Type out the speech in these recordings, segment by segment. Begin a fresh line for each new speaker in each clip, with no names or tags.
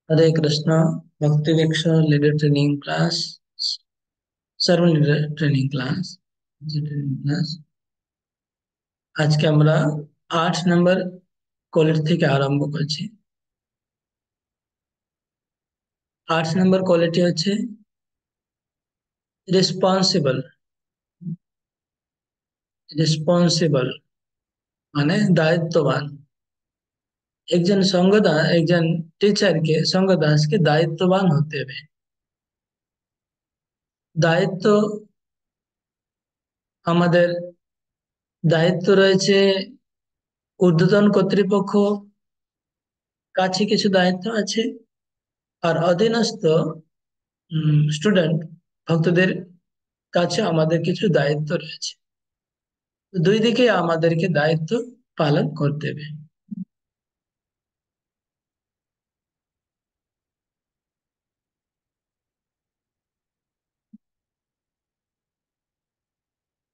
हरे कृष्णा। भक्ति विक्षर leader training class, सर्व leader training class, training class. আজকে আমরা 8 নম্বর কোয়ালিটি থেকে আরম্ভ করছি। 8 নম্বর কোয়ালিটি হচ্ছে রেসপন্সিবল। রেসপন্সিবল মানে দায়িত্ববান। একজন টিচারকে সঙ্গদাসকে দায়িত্ববান হতে হবে। দায়িত্ব আমাদের দায়িত্ব রয়েছে ঊর্ধ্বতন কর্তৃপক্ষ কাছে কিছু দায়িত্ব আছে, আর অধীনস্থ স্টুডেন্ট ভক্তদের কাছে আমাদের কিছু দায়িত্ব রয়েছে। তো দুই দিকে আমাদেরকে দায়িত্ব পালন করতে হবে।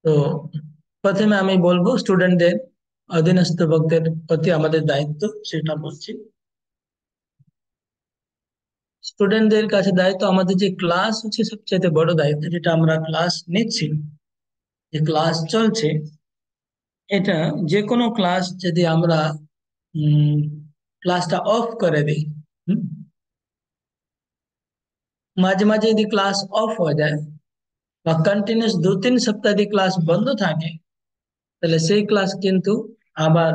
তো প্রথমে আমি বলবো স্টুডেন্টদের অধীনস্থ ভক্তের প্রতি আমাদের দায়িত্ব, সেটা বলছি। স্টুডেন্টদের কাছে দায়িত্ব, আমাদের যে ক্লাস হচ্ছে সবচেয়ে বড় দায়িত্ব, যেটা আমরা ক্লাস নিচ্ছি, যে ক্লাস চলছে, এটা যে কোনো ক্লাস যদি আমরা উম ক্লাসটা অফ করে দিই, হুম, মাঝে মাঝে যদি ক্লাস অফ হয়ে যায় বা কন্টিনিউস 2-3 সপ্তাহ যদি ক্লাস বন্ধ থাকে, তাহলে সেই ক্লাস কিন্তু আবার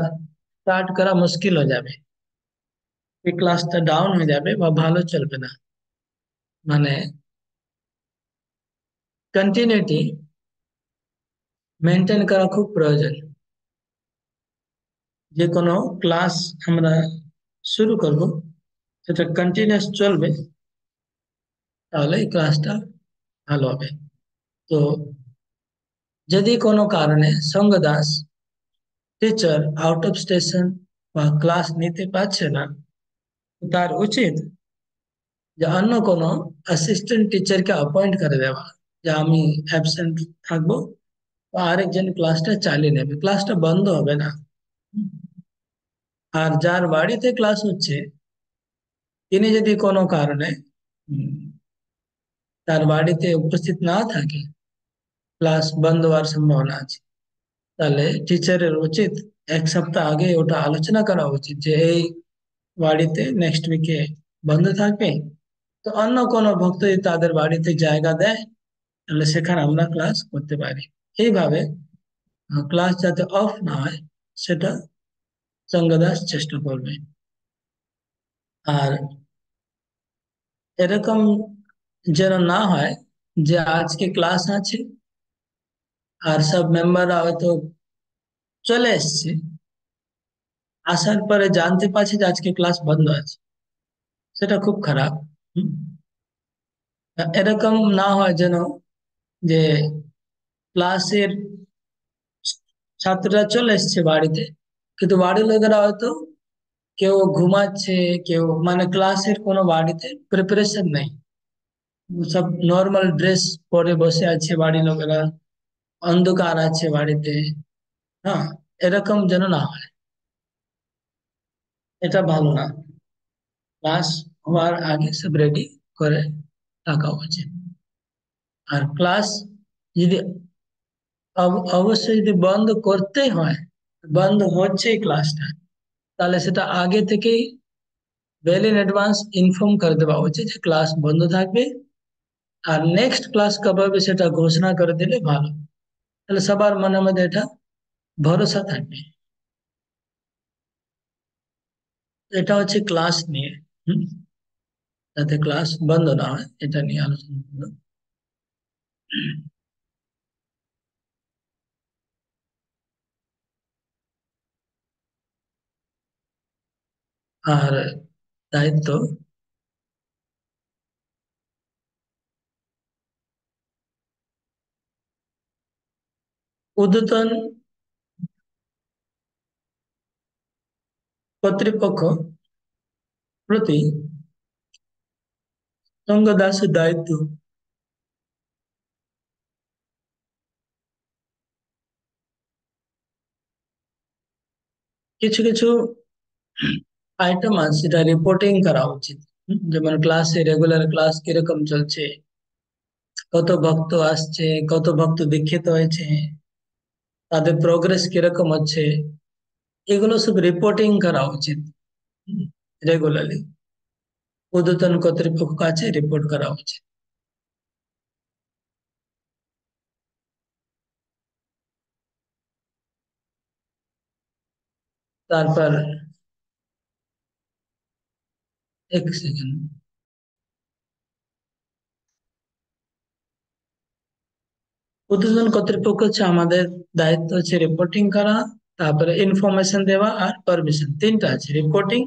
স্টার্ট করা মুশকিল হয়ে যাবে। এই ক্লাসটা ডাউন হয়ে যাবে বা ভালো চলবে না। মানে কন্টিনিউটি মেনটেন করা খুব প্রয়োজন। যে কোনো ক্লাস আমরা শুরু করব, সেটা কন্টিনিউস চলবে, তাহলে এই ক্লাসটা ভালো হবে। তো যদি কোনো কারণে সঙ্গদাস টিচার আউট অফ স্টেশন বা ক্লাস নিতে পারছে না, তার উচিত যে অন্য কোনো অ্যাসিস্ট্যান্ট টিচারকে অ্যাপয়েন্ট করে দেওয়া, যে আমি অ্যাবসেন্ট থাকবো, বা আরেকজন ক্লাসটা চালিয়ে নেবে, ক্লাসটা বন্ধ হবে না। আর যার বাড়িতে ক্লাস হচ্ছে, তিনি যদি কোনো কারণে উম, তার বাড়িতে উপস্থিত না থাকে, ক্লাস বন্ধ হওয়ার সম্ভাবনা আছে, তাহলে টিচারের উচিত 1 সপ্তাহ আগে ওটা আলোচনা করা উচিত যে এই বাড়িতে নেক্সট উইকে বন্ধ থাকবে। তো অন্য কোনো ভক্ত যদি তাদের বাড়িতে জায়গা দেয়, তাহলে সেখানে আমরা ক্লাস করতে পারি। এইভাবে ক্লাস যাতে অফ না হয়, সেটা সঙ্গদাস চেষ্টা করবে। আর এরকম যেন না হয় যে আজকে ক্লাস আছে আর সব মেম্বাররা হয়তো চলে এসছে, আসার পরে জানতে পারছি যে আজকে ক্লাস বন্ধ আছে, সেটা খুব খারাপ। হুম। এরকম না হয় যেন, যে ক্লাসের ছাত্ররা চলে এসছে বাড়িতে, কিন্তু বাড়ির লোকেরা হয়তো কেউ ঘুমাচ্ছে, কেউ মানে ক্লাসের কোনো বাড়িতে প্রিপারেশন নেই, সব নর্মাল ড্রেস পরে বসে আছে বাড়ির লোকেরা, অন্ধকার আছে বাড়িতে। হ্যাঁ, এরকম যেন না হয়, এটা ভালো না। ক্লাস হওয়ার আগে সব রেডি করে রাখা উচিত। আর ক্লাস যদি অবশ্যই যদি বন্ধ করতেই হয়, বন্ধ হচ্ছে ক্লাসটা, তাহলে সেটা আগে থেকেই ওয়েল ইন অ্যাডভান্স ইনফর্ম করে দেওয়া উচিত যে ক্লাস বন্ধ থাকবে, আর নেক্সট ক্লাস কবে হবে সেটা ঘোষণা করে দিলে ভালো। তাহলে সবার মনের মধ্যে এটা ভরসা থাকবে। এটা হচ্ছে ক্লাস নিয়ে, হুম, যাতে ক্লাস বন্ধ না হয়, এটা নিয়ে আলোচনা করলো। আর দায়িত্ব, ঊর্ধ্বতন কর্তৃপক্ষ প্রতি সঙ্গদাসের দায়িত্ব। কিছু কিছু আইটেম আছে যেটা রিপোর্টিং করা উচিত। যেমন ক্লাসে রেগুলার ক্লাস কিরকম চলছে, কত ভক্ত আসছে, কত ভক্ত দীক্ষিত হয়েছে, তাদের প্রোগ্রেস কিরকম হচ্ছে, এগুলো সব রিপোর্টিং করা উচিত রেগুলারলি, ঊর্ধ্বতন কর্তৃপক্ষ কাছে রিপোর্ট করা উচিত। তারপর এক সেকেন্ড, ঊর্ধ্বতন কর্তৃপক্ষ হচ্ছে আমাদের দায়িত্ব হচ্ছে রিপোর্টিং করা, তারপরে ইনফরমেশন দেওয়া আর পারমিশন, তিনটা আছে: রিপোর্টিং,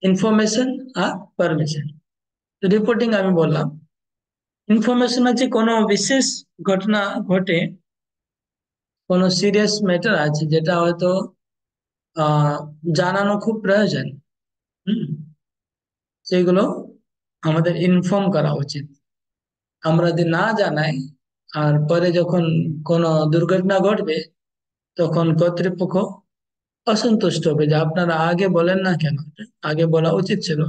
ইনফরমেশন আর পারমিশন। রিপোর্টিং আমি বললাম। ইনফরমেশন হচ্ছে কোনো বিশেষ ঘটনা ঘটে, কোনো সিরিয়াস ম্যাটার আছে যেটা হয়তো আহ জানানো খুব প্রয়োজন। হুম, সেগুলো আমাদের ইনফর্ম করা উচিত। আমরা যদি না জানাই আর পরে যখন কোনো দুর্ঘটনা ঘটবে, তখন কর্তৃপক্ষ অসন্তুষ্ট হবে যে আপনারা আগে বলেন না কেন, আগে বলা উচিত ছিল।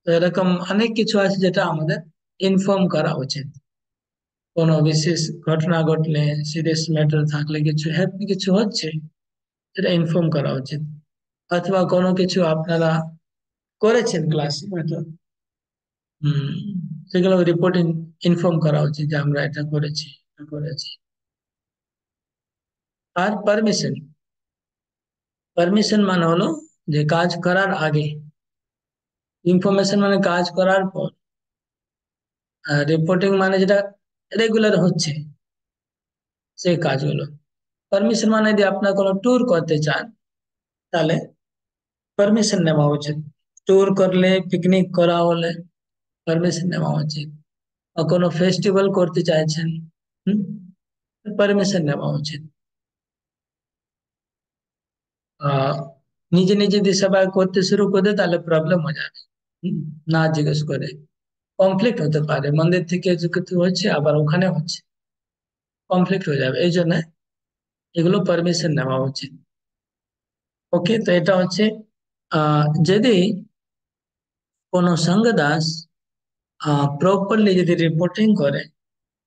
তো এরকম অনেক কিছু আছে যেটা আমাদের ইনফর্ম করা উচিত। কোনো বিশেষ ঘটনা ঘটলে, সিরিয়াস ম্যাটার থাকলে, কিছু কিছু হচ্ছে, সেটা ইনফর্ম করা উচিত। অথবা কোনো কিছু আপনারা করেছেন ক্লাসে হয়তো, হম, সেগুলো রিপোর্টিং ইনফর্ম করা উচিত যে আমরা এটা করেছি, এটা করেছি। আর পারমিশন, পারমিশন মানে হলো যে কাজ করার আগে, ইনফরমেশন মানে কাজ করার পর, আর রিপোর্টিং মানে যেটা রেগুলার হচ্ছে সেই কাজগুলো। পারমিশন মানে যদি আপনার কোনো ট্যুর করতে চান, তাহলে পারমিশন নেওয়া উচিত। ট্যুর করলে, পিকনিক করা হলে পারমিশন নেওয়া উচিত। বা কোনো ফেস্টিভ্যাল করতে চাইছেন, হুম, পারমিশন নেওয়া উচিত। আহ নিজে নিজে যদি সবাই করতে শুরু করে দেয়, তাহলে প্রবলেম হয়ে যাবে। হুম, না জিজ্ঞেস করে কনফ্লিক্ট হতে পারে, মন্দির থেকে যে কিছু হচ্ছে আবার ওখানে হচ্ছে, কনফ্লিক্ট হয়ে যাবে। এই জন্য এগুলো পারমিশন নেওয়া উচিত। ওকে, তো এটা হচ্ছে যদি কোনো সঙ্গ দাস প্রপারলি যদি রিপোর্টিং করে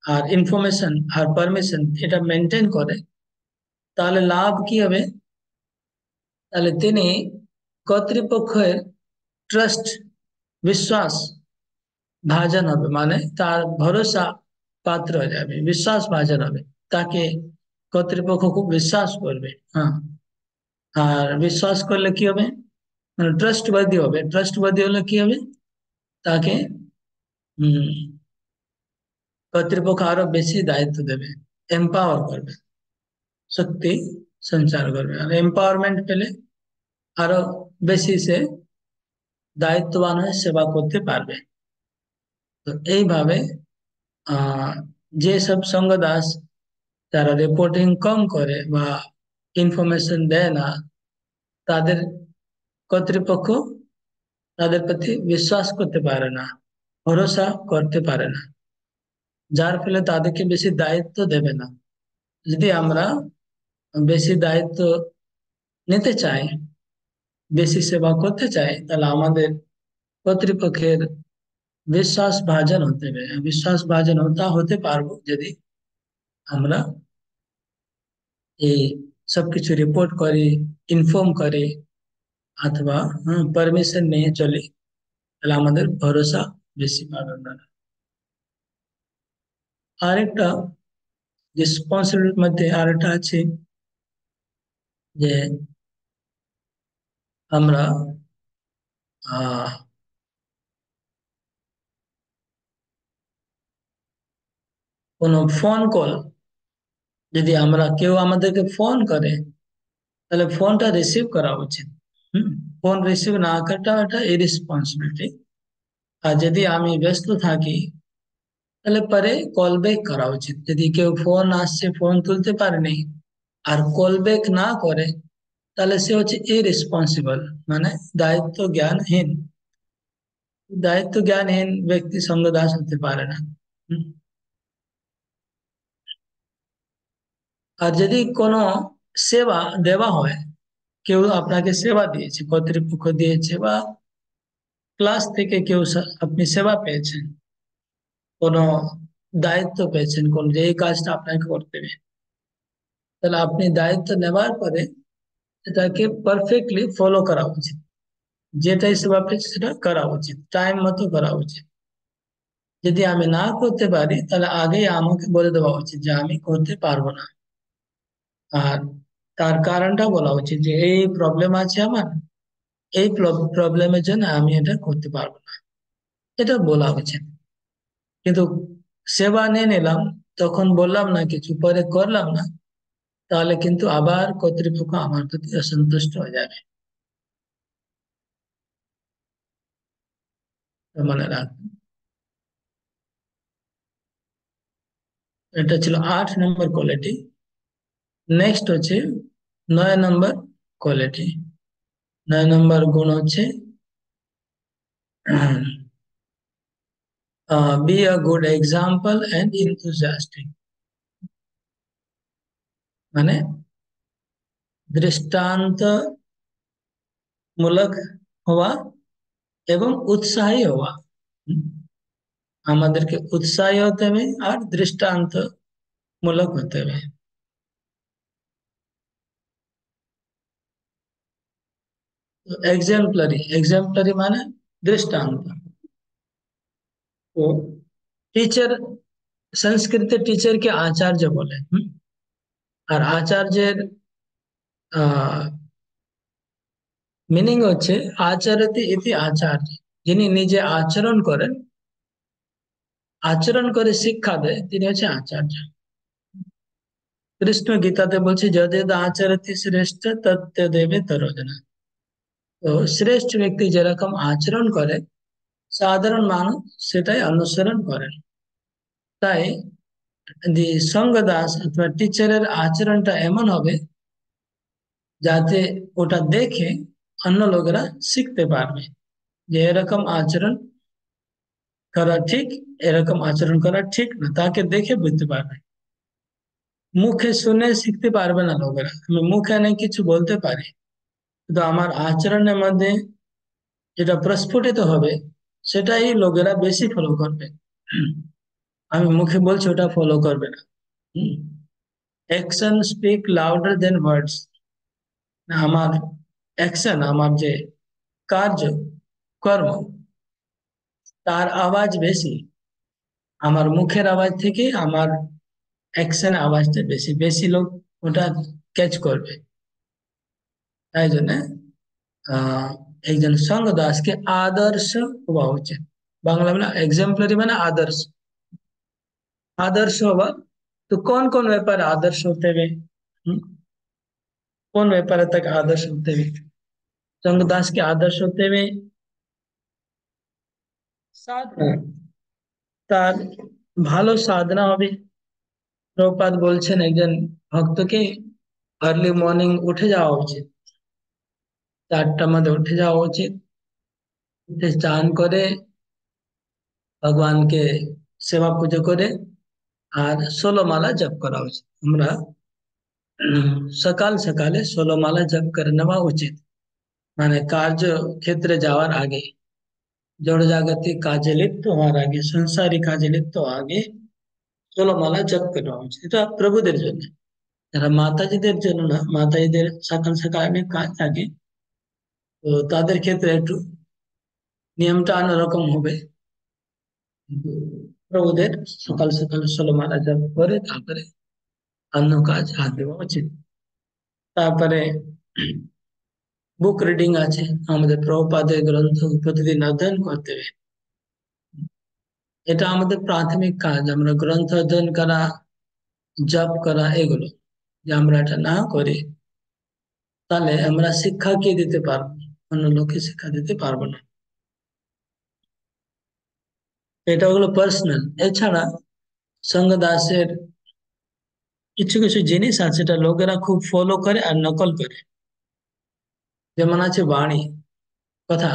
আর ইনফরমেশন আর পারমিশন এটা মেনটেন করে, তাহলে লাভ কি হবে? তাহলে তিনি কর্তৃপক্ষের ট্রাস্ট, বিশ্বাস ভাজন হবে, মানে তার ভরসা পাত্র হয়ে যাবে, বিশ্বাস ভাজন হবে। তাকে কর্তৃপক্ষ খুব বিশ্বাস করবে। হ্যাঁ, আর বিশ্বাস করলে কি হবে? মানে ট্রাস্টবাদী হবে। ট্রাস্টবাদী হলে কি হবে? তাকে হম কর্তৃপক্ষ আরো বেশি দায়িত্ব দেবে, এম্পাওয়ার করবে, শক্তি সঞ্চার করবে। আর এম্পাওয়ারমেন্ট পেলে আরো বেশি সে দায়িত্ববান হয়ে সেবা করতে পারবে। তো এইভাবে আহ যে সব সঙ্গ দাস যারা রিপোর্টিং কম করে বা ইনফরমেশন দেয় না, তাদের কর্তৃপক্ষ তাদের প্রতি বিশ্বাস করতে পারে না, ভরসা করতে পারে না, যার ফলে তাদেরকে বেশি দায়িত্ব দেবে না। যদি আমরা বেশি দায়িত্ব নিতে চাই, বেশি সেবা করতে চাই, তাহলে আমাদের কর্তৃপক্ষের বিশ্বাস ভাজন হতে হবে। বিশ্বাস ভাজন হতে পারবো যদি আমরা এই সবকিছু রিপোর্ট করি, ইনফর্ম করি, অথবা পারমিশন নিয়ে চলি, তাহলে আমাদের ভরসা বেশি পাবে না। আরেকটা রেসপন্সিবিলিটির মধ্যে আরেকটা আছে যে আমরা আহ কোনো ফোন কল, যদি আমরা কেউ আমাদেরকে ফোন করে, তাহলে ফোনটা রিসিভ করা উচিত। হম, ফোন রিসিভ না করাটা এটা ইরেসপন্সিবিলিটি। আর যদি আমি ব্যস্ত থাকি, তাহলে পরে কল ব্যাক করা উচিত। যদি কেউ ফোন আসছে, ফোন তুলতে পারেনি আর কল ব্যাক না করে, তাহলে সে হচ্ছে ইরেসপন্সিবল, মানে দায়িত্ব জ্ঞানহীন। দায়িত্ব জ্ঞানহীন ব্যক্তি সঙ্গ দাস হতে পারে না। হুম, আর যদি কোনো সেবা দেওয়া হয়, কেউ আপনাকে সেবা দিয়েছে, কর্তৃপক্ষ দিয়েছে বা ক্লাস থেকে কেউ আপনি সেবা পেয়েছেন, কোনো দায়িত্ব পেয়েছেন, কোন যে এই কাজটা আপনাকে করতে হবে, তাহলে আপনি দায়িত্ব নেওয়ার পরে এটাকে পারফেক্টলি ফলো করা উচিত। যেটাই সেবা পেয়েছে সেটা করা উচিত, টাইম মতো করা উচিত। যদি আমি না করতে পারি তাহলে আগেই আমাকে বলে দেওয়া উচিত যে আমি করতে পারবো না। আর তার কারণটা বলা উচিত যে এই প্রবলেম আছে আমার, এই প্রবলেমের জন্য আমি এটা করতে পারবো না, এটা বলা উচিত। কিন্তু সেবা নিয়ে নিলাম, তখন বললাম না কিছু, পরে করলাম না, তাহলে কিন্তু আবার কর্তৃপক্ষ আমার প্রতি অসন্তুষ্ট হয়ে যাবে। তো মনে রাখবেন। এটা ছিল 8 নম্বর কোয়ালিটি। নেক্সট হচ্ছে 9 নম্বর কোয়ালিটি। 9 নম্বর গুণ হচ্ছে be a good example and enthusiastic, মানে দৃষ্টান্তমূলক হওয়া এবং উৎসাহী হওয়া। হুম, আমাদেরকে উৎসাহী হতে হবে আর দৃষ্টান্তমূলক হতে হবে। এক্সাম্পলারি, এক্সাম্পলারি মানে দৃষ্টান্ত। তো टीचर, সংস্কৃতে टीचर কে আচার্য বলে। আর আচার্যের আহ মিনিং হচ্ছে আচরতি ইতি আচার্য, যিনি নিজে আচরণ করেন, আচরণ করে শিক্ষা দেয়, তিনি হচ্ছে আচার্য। কৃষ্ণ গীতাতে বলছে যদেদ আচরতি শ্রেষ্ঠ তত্ত্বদেবে তরোজনা। তো শ্রেষ্ঠ ব্যক্তি যেরকম আচরণ করে সাধারণ মানুষ সেটাই অনুসরণ করেন। তাই দি সঙ্গ দাস অথবা টিচারের আচরণটা এমন হবে যাতে ওটা দেখে অন্য লোকেরা শিখতে পারবে যে এরকম আচরণ করা ঠিক, এরকম আচরণ করা ঠিক না, তাকে দেখে বুঝতে পারবে। মুখে শুনে শিখতে পারবে না লোকেরা, আমি মুখে অনেক কিছু বলতে পারি, কিন্তু আমার আচরণের মধ্যে যেটা প্রস্ফুটিত হবে সেটাই লোকেরা বেশি ফলো করবে। আমি মুখে বলছি ওটা ফলো করবে না। অ্যাকশন স্পিক লাউডার দেন ওয়ার্ডস। আমার অ্যাকশন, আমার যে কার্য, কর্ম, তার আওয়াজ বেশি আমার মুখের আওয়াজ থেকে, আমার অ্যাকশন আওয়াজটা বেশি বেশি লোক ওটা ক্যাচ করবে। তাই জন্য আহ একজন সঙ্গ দাসকে আদর্শ হওয়া উচিত। বাংলা মানে এক্সাম্পলারি মানে আদর্শ, আদর্শ হওয়া। তো কোন কোন ব্যাপারে আদর্শ হতে হবে? হুম, কোন ব্যাপারে তাকে আদর্শ হতে হবে? সঙ্গ দাসকে আদর্শ হতে হবে সাধনা, তার ভালো সাধনা হবে। প্রভুপাদ বলছেন একজন ভক্তকে আর্লি মর্নিং উঠে যাওয়া উচিত, 4টার মধ্যে উঠে যাওয়া উচিত, উঠে স্নান করে ভগবানকে সেবা পুজো করে আর 16 মালা জপ করা উচিত। আমরা সকাল সকালে 16 মালা জপ করে নেওয়া উচিত, মানে কার্য ক্ষেত্রে যাওয়ার আগে, জড়জাগতিক কাজে লিপ্ত হওয়ার আগে, সংসারিক কাজে লিপ্ত হওয়ার আগে 16 মালা জপ করা উচিত। এটা প্রভুদের জন্য, যারা মাতাজিদের জন্য না, মাতাজিদের সকাল সকাল অনেক কাজ থাকে, তো তাদের ক্ষেত্রে একটু নিয়মটা অন্যরকম হবে। কিন্তু প্রভুদের সকাল সকাল 16 মালা জপ করে তারপরে অন্য কাজ হাত দেওয়া উচিত। তারপরে বুক রিডিং আছে, আমাদের প্রভুপাদের গ্রন্থ প্রতিদিন অধ্যয়ন করতে হবে। এটা আমাদের প্রাথমিক কাজ, আমরা গ্রন্থ অধ্যয়ন করা, জপ করা, এগুলো যে আমরা এটা না করি তাহলে আমরা শিক্ষা কে দিতে পারবো? অন্য লোককে শিক্ষা দিতে পারবো না। এটা হলো পার্সোনাল। এছাড়া সঙ্গ দাসের কিছু কিছু জিনিস আছে যেটা লোকেরা খুব ফলো করে আর নকল করে। যেমন আছে বাণী, কথা।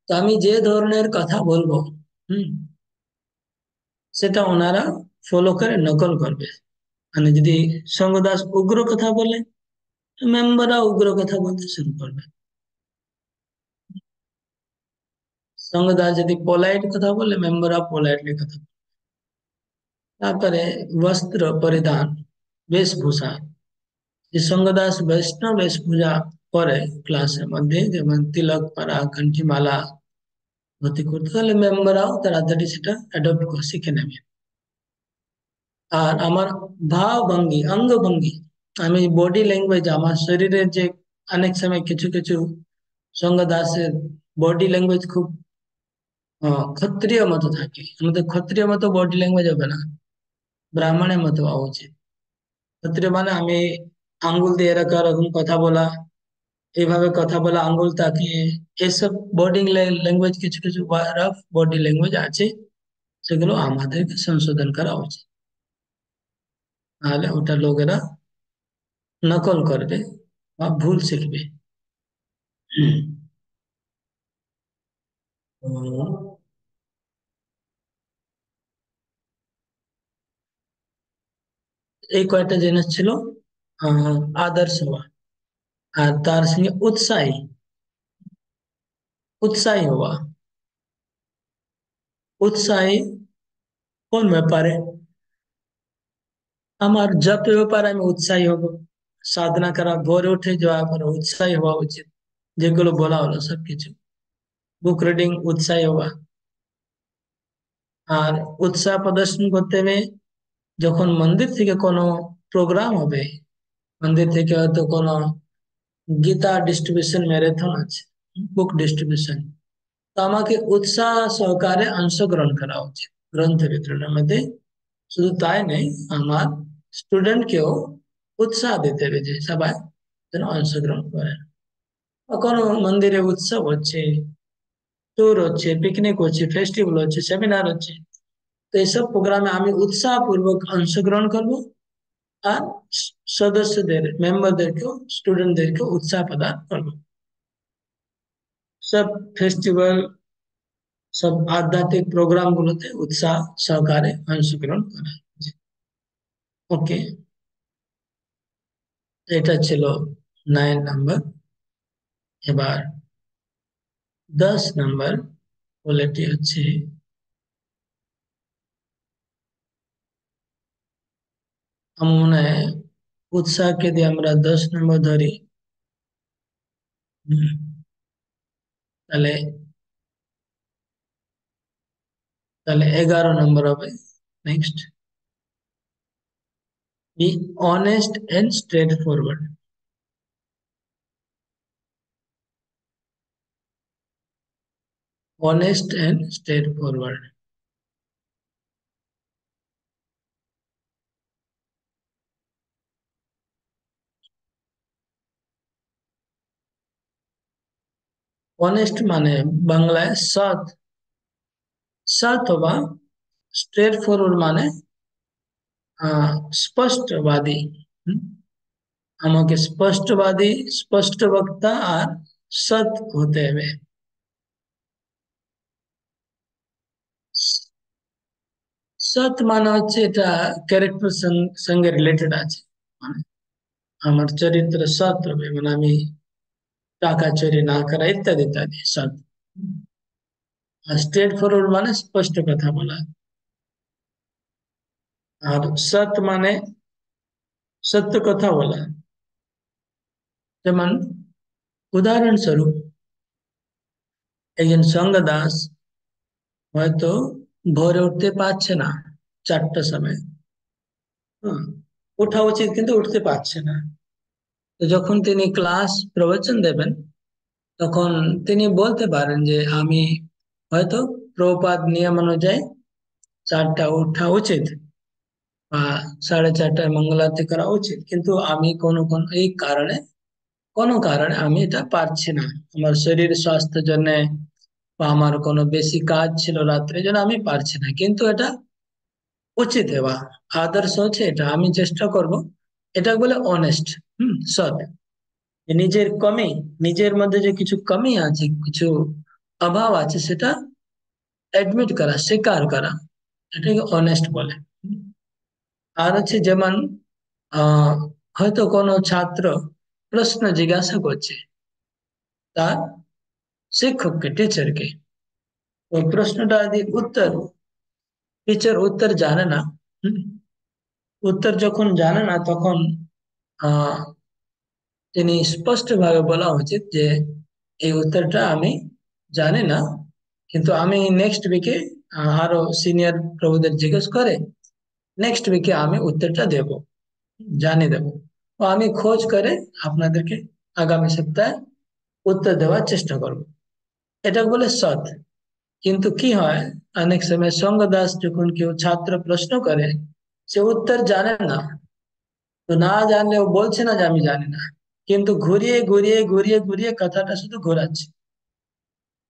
তো আমি যে ধরনের কথা বলবো, হুম, সেটা ওনারা ফলো করে নকল করবে। মানে যদি সঙ্গ দাস উগ্র কথা বলে, মেম্বাররা উগ্র কথা বলতে শুরু করবে। সঙ্গদাস যদি পোলাইট কথা বলে, মেম্বাররা পোলাইটলি কথা বলে। তারপরে বস্ত্র পরিধান, বেশভূষা, যে সঙ্গদাস বৈষ্ণব বেশভূষা করে ক্লাসের মধ্যে, যেমন তিলক পরা, কণ্ঠিমালা, ধুতি কুর্তা, তাহলে মেম্বাররাও তাড়াতাড়ি সেটা অ্যাডপ্ট করে শিখে নেবে। আর আমার ভাব ভঙ্গি, অঙ্গভঙ্গি, আমি বডি ল্যাঙ্গুয়েজ, আমার শরীরের যে অনেক সময় কিছু কিছু সঙ্গদাসের বডি ল্যাঙ্গুয়েজ খুব ক্ষত্রিয় মতো থাকে, আমাদের ক্ষত্রিয় মতো বডি ল্যাঙ্গুয়েজ হবে না, ব্রাহ্মণের মতো হওয়া উচিত। ক্ষত্রিয় মানে আমি আঙ্গুল দিয়ে এরকম এরকম কথা বলা, এইভাবে কথা বলা, আঙ্গুল তাকিয়ে, এসব বডি ল্যাঙ্গুয়েজ, কিছু কিছু রাফ বডি ল্যাঙ্গুয়েজ আছে, সেগুলো আমাদেরকে সংশোধন করা উচিত, নাহলে ওটা লোকেরা নকল করবে বা ভুল শিখবে। তো এই কয়েকটা জিনিস ছিল, আদর্শ হওয়া, আর তার সঙ্গে উৎসাহী, উৎসাহী হওয়া। উৎসাহী কোন ব্যাপারে? আমার জপের ব্যাপারে আমি উৎসাহী হব, সাধনা করা, ভোরে উঠে যাওয়ার পর উৎসাহী হওয়া উচিত, যেগুলো বলা হলো সবকিছু। বুক রিডিং, উৎসাহী হওয়া। আর উৎসাহ প্রদর্শন করতে হবে যখন মন্দির থেকে কোনো প্রোগ্রাম হবে, মন্দির থেকে হয়তো কোনো গীতা ডিস্ট্রিবিউশন ম্যারাথন আছে, বুক ডিস্ট্রিবিউশন, তো আমাকে উৎসাহ সহকারে অংশগ্রহণ করা উচিত গ্রন্থ বিতরণের মধ্যে। শুধু তাই নেই, আমার স্টুডেন্টকেও উৎসাহ দিতে হবে যে সবাই যেন অংশগ্রহণ করে। কোনো মন্দিরে উৎসব হচ্ছে, ট্যুর হচ্ছে, পিকনিক হচ্ছে, ফেস্টিভ্যাল হচ্ছে, সেমিনার হচ্ছে, তো এইসব প্রোগ্রামে আমি উৎসাহপূর্বক অংশগ্রহণ করব। আর সদস্যদের, মেম্বারদেরকেও, স্টুডেন্টদেরকেও উৎসাহ প্রদান করবো। সব ফেস্টিভ্যাল, সব আধ্যাত্মিক প্রোগ্রাম গুলোতে উৎসাহ সহকারে অংশগ্রহণ করা। ওকে, এটা ছিল 9 নম্বর। এবার 10 নম্বর বলেটি হচ্ছে, আমার মনে হয় উৎসাহকে দিয়ে আমরা 10 নম্বর ধরি। হুম, তাহলে তাহলে 11 নম্বর হবে। Next, be honest and straightforward. Honest and straightforward. Honest মানে বাংলায় সৎ, সৎ বা স্ট্রেট ফরওয়ার্ড মানে স্পষ্টবাদী। হুম, আমাকে স্পষ্টবাদী, স্পষ্ট বক্তা আর সৎ হতে হবে। সৎ মানে হচ্ছে এটা ক্যারেক্টার সঙ্গে রিলেটেড আছে, মানে আমার চরিত্র সৎ হবে, মানে আমি টাকা চুরি না করা, ইত্যাদি ইত্যাদি, সৎ। আর স্ট্রেট ফরওয়ার্ড মানে স্পষ্ট কথা বলা। আর সৎ মানে সত্য কথা বলা। যেমন উদাহরণস্বরূপ, একজন সঙ্গ দাস হয়তো ভোরে উঠতে পারছে না, 4টার সময়। হুম, ওঠা উচিত কিন্তু উঠতে পারছে না। তো যখন তিনি ক্লাস প্রবচন দেবেন, তখন তিনি বলতে পারেন যে আমি হয়তো প্রপাত নিয়ম অনুযায়ী 4টা ওঠা উচিত, বা 4:30টায় মঙ্গলারতি করা উচিত, কিন্তু আমি কোনো কোন এই কারণে, কোনো কারণে আমি এটা পারছি না, আমার শরীর স্বাস্থ্যের জন্য, বা আমার কোনো বেশি কাজ ছিল রাত্রে, জন্য আমি পারছি না, কিন্তু এটা উচিত বা আদর্শ হচ্ছে এটা, আমি চেষ্টা করব। এটা বলে অনেস্ট। সৎ। নিজের কমি, নিজের মধ্যে যে কিছু কমি আছে, কিছু অভাব আছে, সেটা অ্যাডমিট করা, স্বীকার করা, এটাকে অনেস্ট বলে। হুম, আর হচ্ছে যেমন আহ হয়তো কোনো ছাত্র প্রশ্ন জিজ্ঞাসা করছে তার শিক্ষককে, টিচারকে, ওই প্রশ্নটা যদি উত্তর টিচার উত্তর জানে না, হুম, উত্তর যখন জানে না তখন আহ তিনি স্পষ্ট ভাবে বলা উচিত যে এই উত্তরটা আমি জানি না, কিন্তু আমি নেক্সট উইকে আরো সিনিয়র প্রভুদের জিজ্ঞেস করে নেক্সট উইকে আমি উত্তরটা দেব, জানিয়ে দেব। ও আমি খোঁজ করে আপনাদেরকে আগামী সপ্তাহে উত্তর দেওয়ার চেষ্টা করব। এটা বলে সৎ। কিন্তু কি হয়, অনেক সময় সঙ্গ দাস যখন কেউ ছাত্র প্রশ্ন করে, সে উত্তর জানে না, তো না জানলে ও বলছে না যে আমি জানি না, কিন্তু ঘুরিয়ে ঘুরিয়ে ঘুরিয়ে ঘুরিয়ে কথাটা শুধু ঘোরাচ্ছে।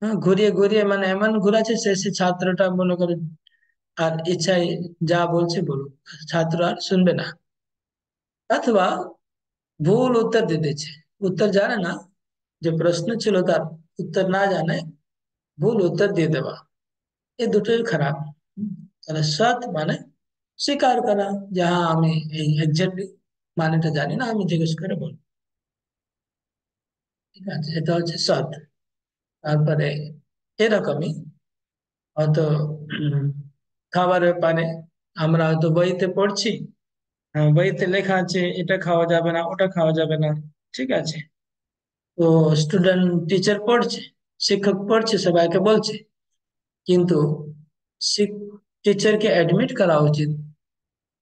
হ্যাঁ, ঘুরিয়ে ঘুরিয়ে মানে এমন ঘোরাচ্ছে শেষে ছাত্রটা মনে করে আর ইচ্ছায় যা বলছে বলুক, ছাত্র আর শুনবে না। অথবা ভুল উত্তর দিয়ে দিচ্ছে, উত্তর জানে না, যে প্রশ্ন ছিল তার উত্তর না জানে ভুল উত্তর দিয়ে দেওয়া, এই দুটোই খারাপ। তাহলে সৎ মানে স্বীকার করা যে হ্যাঁ আমি এই এক্সাক্টলি মানেটা জানি না, আমি জিজ্ঞেস করে বলবো। ঠিক আছে, এটা হচ্ছে সৎ। তারপরে এরকমই হয়তো উম, খাবারের ব্যাপারে আমরা হয়তো বইতে পড়ছি, বইতে লেখা আছে এটা খাওয়া যাবে না ওটা খাওয়া যাবে না, ঠিক আছে, তো স্টুডেন্ট টিচার পড়ছে, শিক্ষক পড়ছে সবাইকে বলছে, কিন্তু টিচারকে অ্যাডমিট করা উচিত।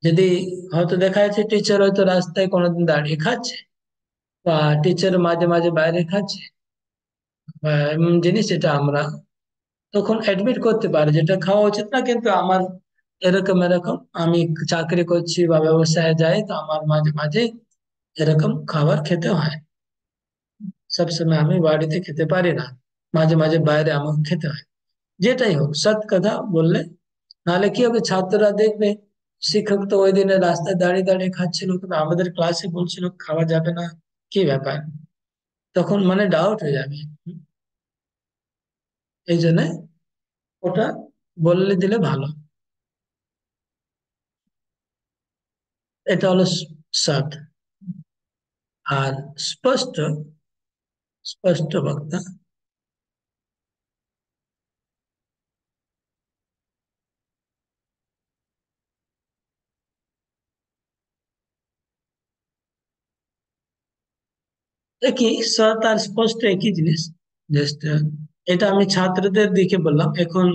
যদি হয়তো দেখা যাচ্ছে টিচার হয়তো রাস্তায় কোনোদিন দাঁড়িয়ে খাচ্ছে, বা টিচার মাঝে মাঝে বাইরে খাচ্ছে, বা এমন জিনিস যেটা আমরা তখন অ্যাডমিট করতে পারি যেটা খাওয়া উচিত না, কিন্তু আমার এরকম এরকম আমি চাকরি করছি বা ব্যবসায় যাই, তো আমার মাঝে মাঝে এরকম খাবার খেতে হয়, সবসময় আমি বাড়িতে খেতে পারি না, মাঝে মাঝে বাইরে আমাকে খেতে হয়। যেটাই হোক সৎ কথা বললে, নাহলে কি হবে, ছাত্ররা দেখবে শিক্ষক তো ওই দিনে রাস্তায় দাঁড়িয়ে দাঁড়িয়ে খাচ্ছিল, কিন্তু আমাদের ক্লাসে বলছিল খাওয়া যাবে না, কি ব্যাপার, তখন মানে ডাউট হয়ে যাবে। এই জন্য ওটা বললে দিলে ভালো। এটা হলো সৎ। আর স্পষ্ট, স্পষ্ট বক্তা একই, সৎ আর স্পষ্ট একই জিনিস। জাস্ট এটা আমি ছাত্রদের দিকে বললাম, এখন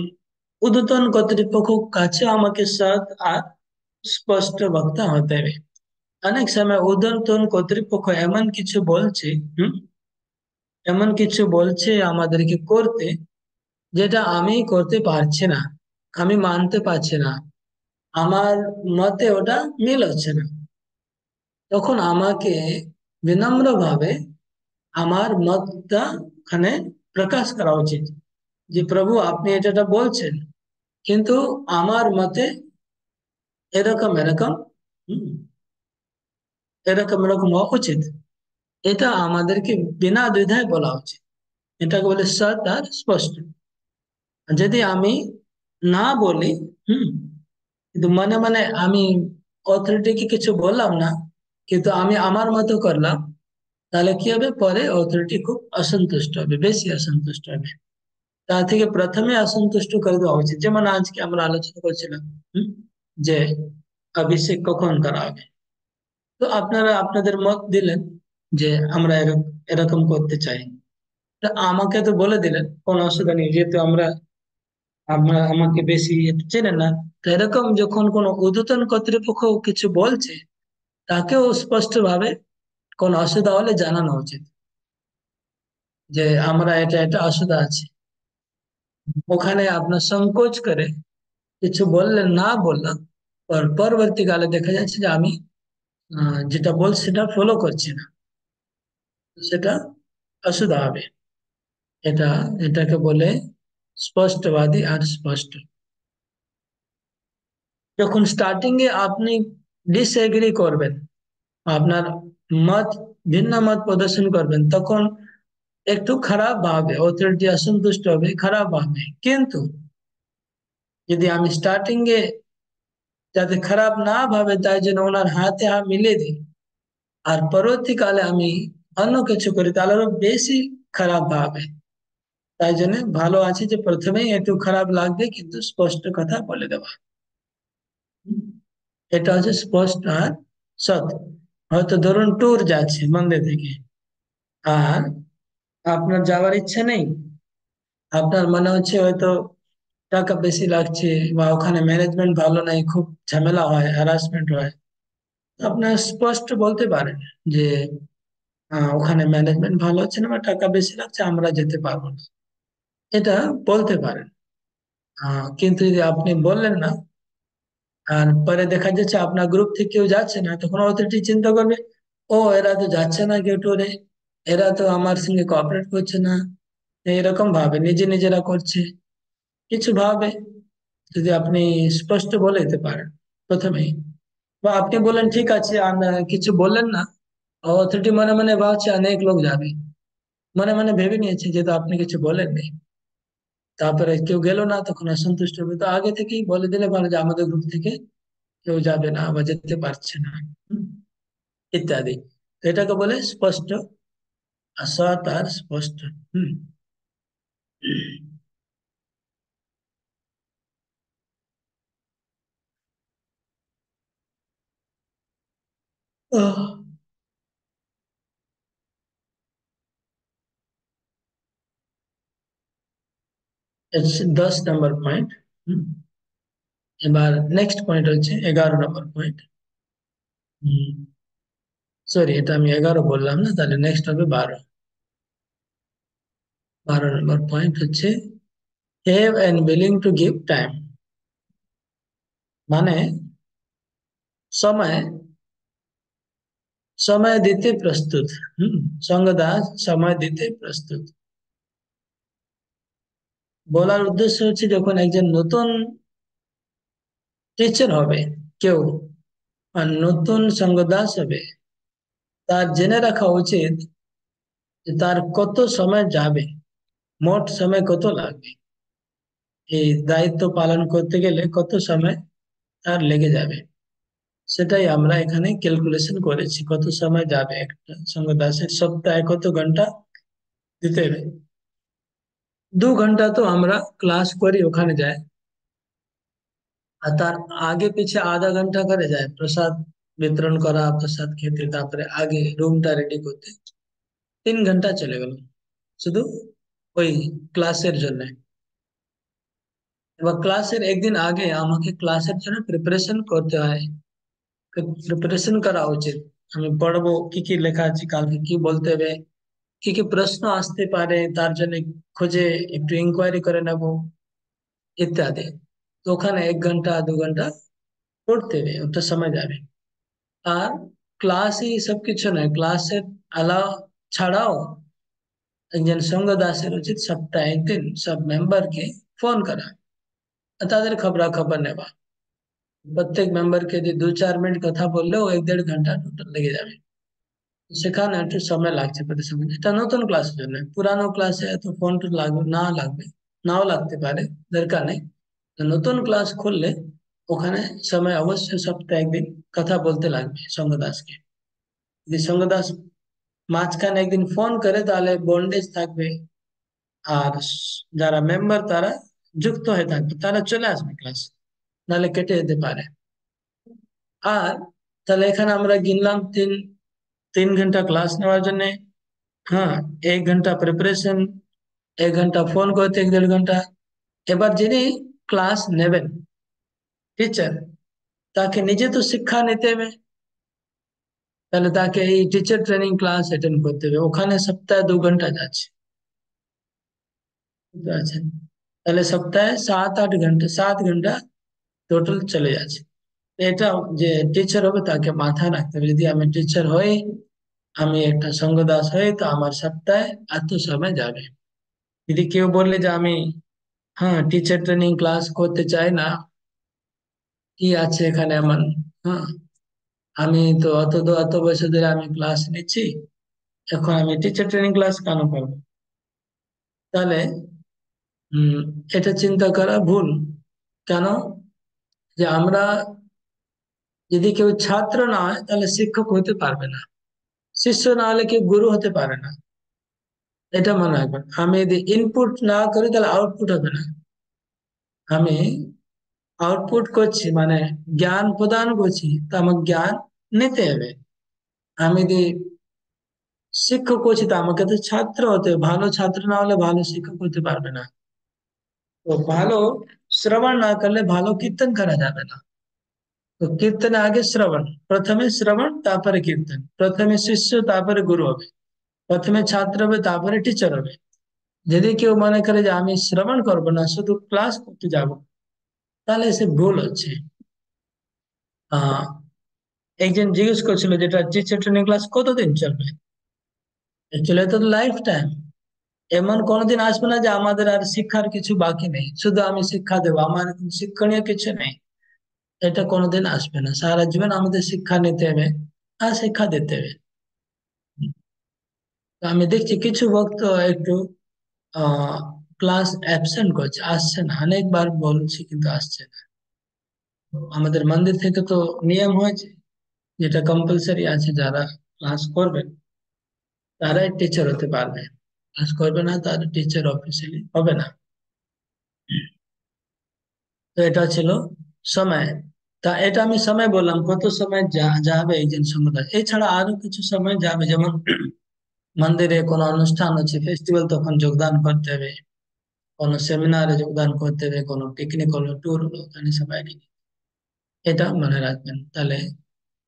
ঊর্ধ্বতন কর্তৃপক্ষ কাছে আমাকে সৎ আর স্পষ্ট বক্তা হতে হবে। অনেক সময় ঊর্ধ্বতন কর্তৃপক্ষ এমন কিছু বলছে, হুম, এমন কিছু বলছে আমাদেরকে করতে, যেটা আমি করতে পারছি না, আমি মানতে পারছি না, আমার মতে ওটা মিল হচ্ছে না। তখন আমাকে বিনম্রভাবে আমার মতটা খানে প্রকাশ করা উচিত, যে প্রভু আপনি এটা বলছেন, কিন্তু আমার মতে এরকম এরকম, হুম, এরকম এরকম হওয়া উচিত। এটা আমাদেরকে বিনা দ্বিধায় বলা উচিত। এটাকে বলে সৎ আর স্পষ্ট। আর যদি আমি না বলি, হুম, কিন্তু মনে মনে আমি অথরিটিকে কিছু বললাম না, কিন্তু আমি আমার মতো করলাম, তাহলে কি হবে, পরে অথরিটি খুব অসন্তুষ্ট হবে, বেশি অসন্তুষ্ট হবে। তা থেকে প্রথমে অসন্তুষ্ট করে দেওয়া উচিত। যেমন আজকে আমরা আলোচনা করছিলাম, হুম, যে অভিষেক কখন করা হবে, তো আপনারা আপনাদের মত দিলেন যে আমরা এরকম করতে চাই। তা আমাকে তো বলে দিলেন কোনো অসুবিধা নেই, যেহেতু আমরা আমরা আমাকে বেশি চেনেন না। তো এরকম যখন কোনো ঊর্ধ্বতন কর্তৃপক্ষ কিছু বলছে, তাকেও স্পষ্ট ভাবে কোনো অসুবিধা হলে জানানো উচিত, যে আমরা এটা এটা অসুবিধা আছে। ওখানে আপনার সংকোচ করে কিছু বললেন না বললাম, পরবর্তীকালে দেখা যাচ্ছে যে আমি যেটা বলছি সেটা ফলো করছি না, সেটা অসুবিধা হবে। এটা এটাকে বলে স্পষ্টবাদী আর স্পষ্ট। যখন স্টার্টিং এ আপনি ডিসএগ্রি করবেন, আপনার মত ভিন্ন মত প্রদর্শন করবেন, তখন একটু খারাপ ভাবে অথরিটি অসন্তুষ্ট হবে, খারাপ ভাবে, কিন্তু যদি আমি স্টার্টিং এ যাতে খারাপ না ভাবে তাই জন্য ওনার হাতে হাত মিলিয়ে দিই, আর পরবর্তীকালে আমি অন্য কিছু করি, তাহলে আরো বেশি খারাপ ভাবে। তাই জন্য ভালো আছে যে প্রথমেই একটু খারাপ লাগবে কিন্তু স্পষ্ট কথা বলে দেওয়া। হুম, এটা হচ্ছে স্পষ্ট আর সৎ। হয়তো ধরুন ট্যুর যাচ্ছে মন্দির থেকে, আর আপনার যাওয়ার ইচ্ছে নেই, আপনার মনে হচ্ছে হয়তো টাকা বেশি লাগছে, বা ওখানে ম্যানেজমেন্ট ভালো নাই, খুব ঝামেলা হয়, হ্যারাসমেন্ট হয়। তো আপনার স্পষ্ট বলতে পারেন যে ওখানে ম্যানেজমেন্ট ভালো হচ্ছে না বা টাকা বেশি লাগছে, আমরা যেতে পারবো না, এটা বলতে পারেন। কিন্তু যদি আপনি বললেন না, আর পরে দেখা যাচ্ছে আপনার গ্রুপ থেকে কেউ যাচ্ছে না, তখন অথরিটি চিন্তা করবে, ও এরা তো যাচ্ছে না কেউ ট্যুরে, এরা তো আমার সঙ্গে কোঅপারেট করছে না, এরকম ভাবে নিজে নিজেরা করছে, কিছু ভাবে। যদি আপনি স্পষ্ট বলে দিতে পারেন প্রথমেই, বা আপনি বলেন ঠিক আছে, কিছু বললেন না, অথরিটি মনে মনে ভাবছে অনেক লোক যাবে, মনে মনে ভেবে নিয়েছে, যেহেতু আপনি কিছু বলেননি, তারপরে কেউ গেল না, তখন অসন্তুষ্ট হবে। তো আগে থেকেই বলে দিলে ভালো যে আমাদের গ্রুপ থেকে কেউ যাবে না বা যেতে পারছে না, হুম, ইত্যাদি। তো এটাকে বলে স্পষ্ট, সৎ আর স্পষ্ট। হুম। দশ নম্বর পয়েন্ট। এবার নেক্সট পয়েন্ট হচ্ছে 11 নম্বর পয়েন্ট। সরি, এটা আমি 11 বললাম না, তাহলে নেক্সট হবে 12। 12 নম্বর পয়েন্ট হচ্ছে have and willing to give time, মানে সময়, সময় দিতে প্রস্তুত। হম, সঙ্গদাস সময় দিতে প্রস্তুত। বলার উদ্দেশ্য হচ্ছে যখন একজন নতুন টিচার হবে কেউ, আর নতুন সঙ্গদাস হবে, তার জেনে রাখা উচিত যে তার কত সময় যাবে, মোট সময় কত লাগবে, এই দায়িত্ব পালন করতে গেলে কত সময় তার লেগে যাবে। সেটাই আমরা এখানে ক্যালকুলেশন করেছি, কত সময় যাবে একটা সঙ্গদাসের, সপ্তাহে কত ঘন্টা দিতে হবে। 2 ঘন্টা তো আমরা ক্লাস করি, ওখানে যায়, আর তার আগে পিছে আধা ঘন্টা করে যায় প্রসাদ বিতরণ করা, প্রসাদ খেতে, তারপরে আগে রুমটা রেডি করতে 3 ঘন্টা চলে গেল শুধু ওই ক্লাসের জন্য। এবার ক্লাসের একদিন আগে আমাকে ক্লাসের জন্য প্রিপারেশন করতে হয়, প্রিপারেশন করা উচিত। আমি পড়বো কি কি লেখা আছে, কালকে কি বলতে হবে, কি কি প্রশ্ন আসতে পারে, তার জন্য খুঁজে একটু ইনকোয়ারি করে নেব, ইত্যাদি। তো ওখানে 1 ঘন্টা 2 ঘন্টা পড়তে হবে, ওটা সময় যাবে। আর ক্লাসই সবকিছু নয়, ক্লাসের আলাও ছাড়াও একজন সঙ্গ দাসের উচিত সপ্তাহে একদিন সব মেম্বারকে ফোন করা, আর তাদের খবরাখবর নেওয়া। প্রত্যেক মেম্বারকে যদি 2-4 মিনিট কথা বললেও 1-1.5 ঘন্টা টোটাল লেগে যাবে। সেখানে একটু সময় লাগছে প্রতি সময়, এটা নতুন ক্লাসের জন্য। পুরানো ক্লাসে এত ফোন টোন লাগবে না, লাগবে নাও লাগতে পারে, দরকার নেই। তো নতুন ক্লাস খুললে ওখানে সময় অবশ্যই সপ্তাহে একদিন কথা বলতে লাগবে সঙ্গ দাসকে। যদি সঙ্গ দাস মাঝখানে একদিন ফোন করে তাহলে বন্ডেজ থাকবে, আর যারা মেম্বার তারা যুক্ত হয়ে থাকবে, তারা চলে আসবে ক্লাস, নাহলে কেটে যেতে পারে। আর তাহলে এখানে আমরা গিনলাম 3 3 ঘন্টা ক্লাস নেওয়ার জন্য। হ্যাঁ, 1 ঘন্টা প্রিপারেশন, 1 ঘন্টা ফোন করতে, 1-1.5 ঘন্টা। এবার যিনি ক্লাস নেবেন, টিচার, তাকে নিজে তো শিক্ষা নিতে হবে, তাহলে তাকে এই টিচার ট্রেনিং ক্লাস অ্যাটেন্ড করতে হবে, ওখানে সপ্তাহে 2 ঘন্টা যাচ্ছে, বুঝতে পারছেন? তাহলে সপ্তাহে 7-8 ঘন্টা, 7 ঘন্টা টোটাল চলে যাচ্ছে। এটা যে টিচার হবে তাকে মাথায় রাখতে হবে, যদি আমি টিচার হই, আমি একটা সঙ্গ দাস হই, তো আমার সপ্তাহে এত সময় যাবে। যদি কেউ বললে যে আমি, হ্যাঁ, টিচার ট্রেনিং ক্লাস করতে চাই না, কি আছে এখানে এমন, হ্যাঁ, আমি তো অত বছর ধরে আমি ক্লাস নিচ্ছি, এখন আমি টিচার ট্রেনিং ক্লাস কেন করবো? তাহলে হম, এটা চিন্তা করা ভুল। কেন? যে আমরা, যদি কেউ ছাত্র না হয় তাহলে শিক্ষক হতে পারবে না, শিষ্য না হলে কেউ গুরু হতে পারে না। এটা মনে রাখবেন, আমি যদি ইনপুট না করি তাহলে আউটপুট হবে না। আমি আউটপুট করছি মানে জ্ঞান প্রদান করছি, তো আমার জ্ঞান নিতে হবে। আমি যদি শিক্ষক করছি তো আমাকে তো ছাত্র হতে হবে। ভালো ছাত্র না হলে ভালো শিক্ষক হতে পারবে না। তো ভালো শ্রবণ না করলে ভালো কীর্তন করা যাবে না। তো কীর্তনে আগে শ্রবণ, প্রথমে শ্রবণ তারপরে কীর্তন, প্রথমে শিষ্য তারপরে গুরু হবে, প্রথমে ছাত্র হবে তারপরে টিচার হবে। যদি কেউ মনে করে যে আমি শ্রবণ করবো না, শুধু ক্লাস করতে যাব, তাহলে সে ভুল হচ্ছে। আহ একজন জিজ্ঞেস করছিল যেটা টিচার ট্রেনিং ক্লাস কতদিন চলবে। অ্যাকচুয়ালি তো লাইফ টাইম। এমন কোনোদিন আসবে না যে আমাদের আর শিক্ষার কিছু বাকি নেই, শুধু আমি শিক্ষা দেবো, আমার শিক্ষণীয় কিছু নেই। এটা কোনোদিন আসবে না, সারা জীবন আমাদের শিক্ষা নিতে হবে আর শিক্ষা দিতে হবে। তো আমি দেখছি কিছু ভক্ত একটু ক্লাস অ্যাবসেন্ট করছে, আসছে না, অনেকবার বলছি কিন্তু আসছে না। তো আমাদের মন্দির থেকে তো নিয়ম হয়েছে, যেটা কম্পালসারি আছে, যারা ক্লাস করবে তারাই টিচার হতে পারবে, ক্লাস করবে না তারা টিচার অফিসিয়ালি হবে না। তো এটা ছিল সময়। তা এটা আমি সময় বললাম, কত সময় যাবে একজন সমুদায়, এছাড়া আরো কিছু সময় যাবে, যেমন মন্দিরে কোনো অনুষ্ঠান হচ্ছে, ফেস্টিভ্যাল, তখন যোগদান করতে হবে, কোনো সেমিনারে যোগদান করতে হবে, কোনো পিকনিক হলো, ট্যুর হলো, ওখানে সবাইকে এটা মনে রাখবেন। তাহলে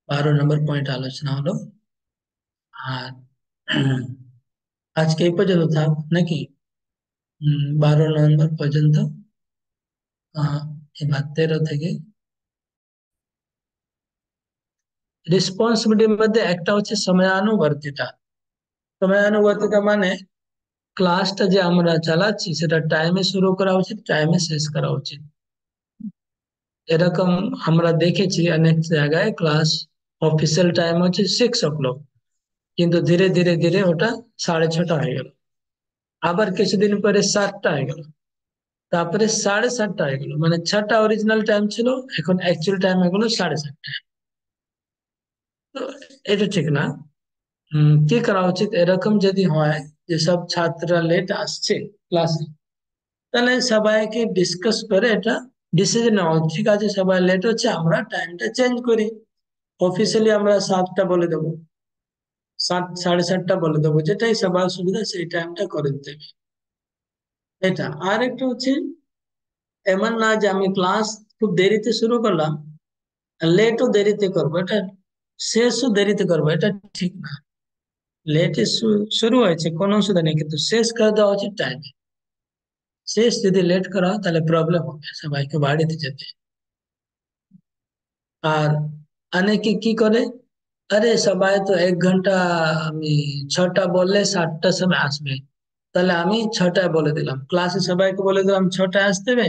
12 নম্বর পয়েন্ট আলোচনা হলো। আর আজকে এই পর্যন্ত থাক নাকি? 12 নভেম্বর পর্যন্ত। আহ এবার 13 থেকে রেসপন্সিবিলিটির মধ্যে একটা হচ্ছে সময়ানুবর্তিতা। সময়ানুবর্তিতা মানে ক্লাসটা যে আমরা চালাচ্ছি সেটা টাইমে শুরু করা উচিত, টাইমে শেষ করা উচিত। এরকম আমরা দেখেছি অনেক জায়গায় ক্লাস অফিসিয়াল টাইম হচ্ছে 6 o'clock, কিন্তু ধীরে ধীরে ধীরে ওটা 6:30 হয়ে গেল। আবার কিছুদিন পরে 7টা হয়ে গেল, তারপরে 7:30 হয়ে গেল, মানে 6টা অরিজিনাল টাইম ছিল, এখন অ্যাকচুয়াল টাইম হয়ে গেলো 7:30। তো এটা ঠিক না। কি করা উচিত, এরকম যদি হয় যে সব ছাত্ররা লেট আসছে ক্লাসে, তাহলে সবাইকে ডিসকাস করে এটা ডিসিশন নেওয়া উচিত। ঠিক আছে, সবাই লেট হচ্ছে, আমরা টাইমটা চেঞ্জ করি। অফিসিয়ালি আমরা 7টা বলে দেবো, 7, 7:30 বলে দেবো, যেটাই সবার সুবিধা সেই টাইমটা করে দিতে হবে। এটা আর একটা হচ্ছে, এমন না যে আমি ক্লাস খুব দেরিতে শুরু করলাম, লেটও দেরিতে করবো, এটা শেষও দেরিতে করবো, এটা ঠিক না। লেটে শুরু হয়েছে কোনো অসুবিধা নেই, কিন্তু শেষ করে দেওয়া উচিত টাইমে। শেষ যদি লেট করা হয় তাহলে প্রবলেম হবে সবাইকে বাড়িতে যেতে। আর অনেকে কি করে, আরে সবাই তো 1 ঘন্টা, আমি 6টা বললে 7টার সময় আসবে, তাহলে আমি 6টায় বলে দিলাম, ক্লাসে সবাইকে বলে দিলাম 6টায় আসতে হবে,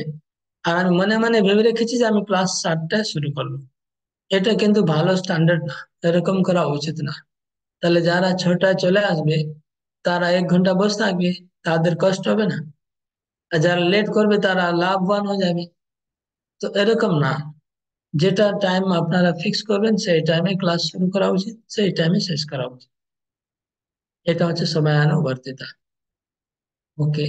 আর আমি মনে মনে ভেবে রেখেছি যে আমি ক্লাস 7টায় শুরু করবো। এটা কিন্তু ভালো স্ট্যান্ডার্ড না, এরকম করা উচিত না। তাহলে যারা 6টায় চলে আসবে তারা 1 ঘন্টা বসে থাকবে, তাদের কষ্ট হবে না। আর যারা লেট করবে তারা লাভবান হয়ে যাবে। তো এরকম না, যেটা টাইম আপনারা ফিক্স করবেন সেই টাইমে ক্লাস শুরু করা উচিত, সেই টাইমে শেষ করা উচিত। এটা হচ্ছে সময়ানুবর্তিতা। ওকে।